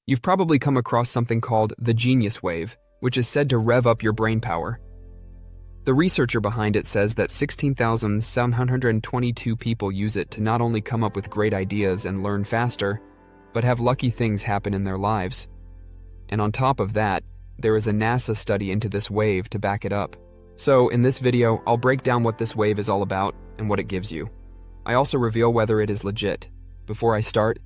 You've probably come across something called the Genius Wave, which is said to rev up your brain power. The researcher behind it says that 16,722 people use it to not only come up with great ideas and learn faster, but have lucky things happen in their lives. And on top of that, there is a NASA study into this wave to back it up. So in this video, I'll break down what this wave is all about and what it gives you. I also reveal whether it is legit. Before I start,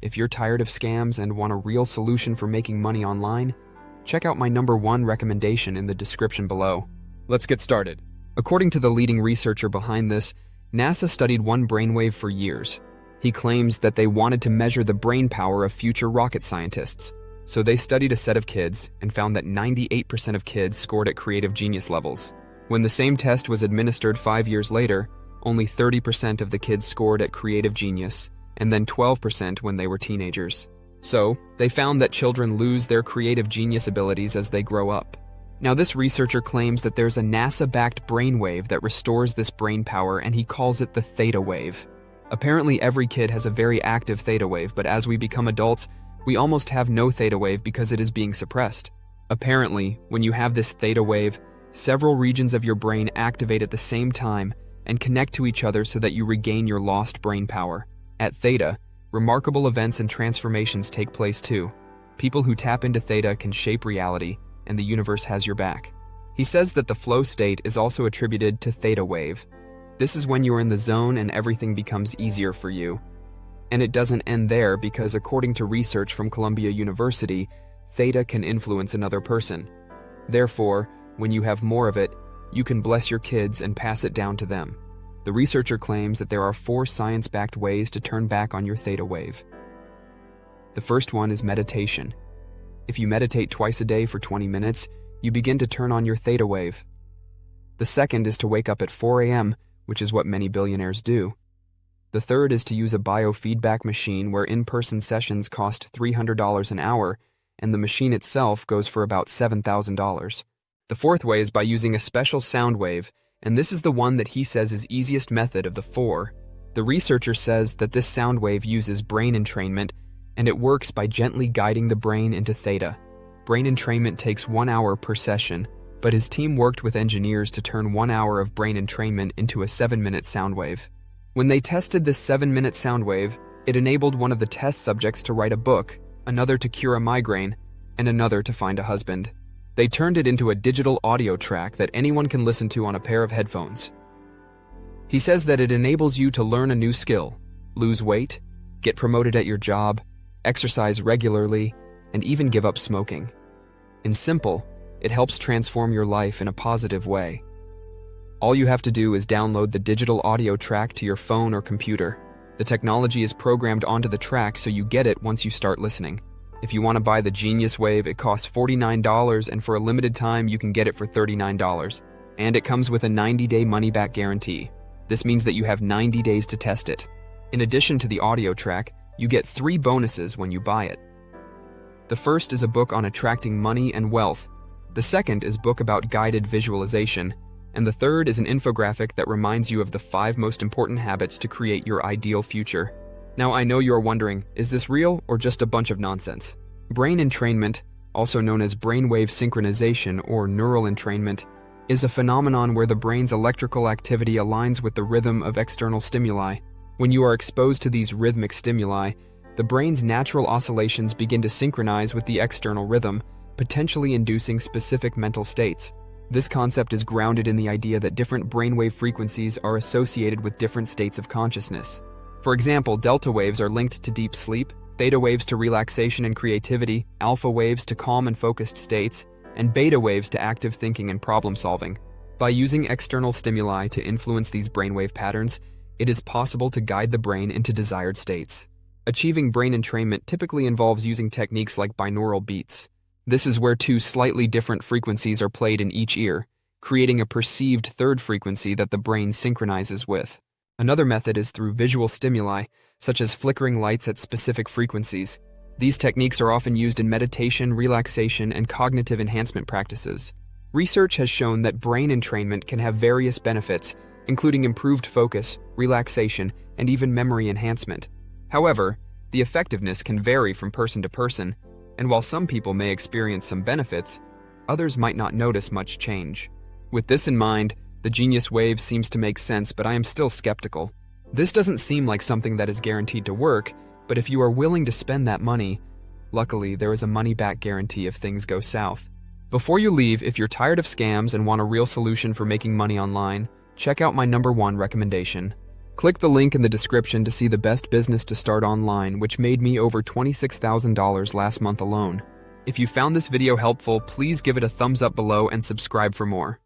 if you're tired of scams and want a real solution for making money online, check out my #1 recommendation in the description below. Let's get started. According to the leading researcher behind this, NASA studied one brainwave for years. He claims that they wanted to measure the brain power of future rocket scientists. So they studied a set of kids and found that 98% of kids scored at creative genius levels. When the same test was administered 5 years later, only 30% of the kids scored at creative genius, and then 12% when they were teenagers. So, they found that children lose their creative genius abilities as they grow up. Now, this researcher claims that there's a NASA-backed brainwave that restores this brain power, and he calls it the theta wave. Apparently, every kid has a very active theta wave, but as we become adults, we almost have no theta wave because it is being suppressed. Apparently, when you have this theta wave, several regions of your brain activate at the same time and connect to each other so that you regain your lost brain power. At theta, remarkable events and transformations take place too. People who tap into theta can shape reality, and the universe has your back. He says that the flow state is also attributed to theta wave. This is when you are in the zone and everything becomes easier for you. And it doesn't end there because according to research from Columbia University, theta can influence another person. Therefore, when you have more of it, you can bless your kids and pass it down to them. The researcher claims that there are 4 science-backed ways to turn back on your theta wave. The first one is meditation. If you meditate twice a day for 20 minutes, you begin to turn on your theta wave. The second is to wake up at 4 a.m., which is what many billionaires do. The third is to use a biofeedback machine where in-person sessions cost $300 an hour, and the machine itself goes for about $7,000. The fourth way is by using a special sound wave, and this is the one that he says is easiest method of the 4. The researcher says that this sound wave uses brain entrainment, and it works by gently guiding the brain into theta. Brain entrainment takes 1 hour per session, but his team worked with engineers to turn 1 hour of brain entrainment into a 7-minute sound wave. When they tested this 7-minute sound wave, it enabled one of the test subjects to write a book, another to cure a migraine, and another to find a husband. They turned it into a digital audio track that anyone can listen to on a pair of headphones. He says that it enables you to learn a new skill, lose weight, get promoted at your job, exercise regularly, and even give up smoking. In simple, it helps transform your life in a positive way. All you have to do is download the digital audio track to your phone or computer. The technology is programmed onto the track so you get it once you start listening. If you want to buy the Genius Wave, it costs $49, and for a limited time you can get it for $39. And it comes with a 90-day money-back guarantee. This means that you have 90 days to test it. In addition to the audio track, you get 3 bonuses when you buy it. The first is a book on attracting money and wealth. The second is a book about guided visualization. And the third is an infographic that reminds you of the 5 most important habits to create your ideal future. Now, I know you're wondering, is this real or just a bunch of nonsense? Brain entrainment, also known as brainwave synchronization or neural entrainment, is a phenomenon where the brain's electrical activity aligns with the rhythm of external stimuli. When you are exposed to these rhythmic stimuli, the brain's natural oscillations begin to synchronize with the external rhythm, potentially inducing specific mental states. This concept is grounded in the idea that different brainwave frequencies are associated with different states of consciousness. For example, delta waves are linked to deep sleep, theta waves to relaxation and creativity, alpha waves to calm and focused states, and beta waves to active thinking and problem solving. By using external stimuli to influence these brainwave patterns, it is possible to guide the brain into desired states. Achieving brain entrainment typically involves using techniques like binaural beats. This is where 2 slightly different frequencies are played in each ear, creating a perceived third frequency that the brain synchronizes with. Another method is through visual stimuli, such as flickering lights at specific frequencies. These techniques are often used in meditation, relaxation, and cognitive enhancement practices. Research has shown that brain entrainment can have various benefits, including improved focus, relaxation, and even memory enhancement. However, the effectiveness can vary from person to person. And while some people may experience some benefits, others might not notice much change. With this in mind, the Genius Wave seems to make sense, but I am still skeptical. This doesn't seem like something that is guaranteed to work, but if you are willing to spend that money, luckily there is a money-back guarantee if things go south. Before you leave, if you're tired of scams and want a real solution for making money online, check out my #1 recommendation. Click the link in the description to see the best business to start online, which made me over $26,000 last month alone. If you found this video helpful, please give it a thumbs up below and subscribe for more.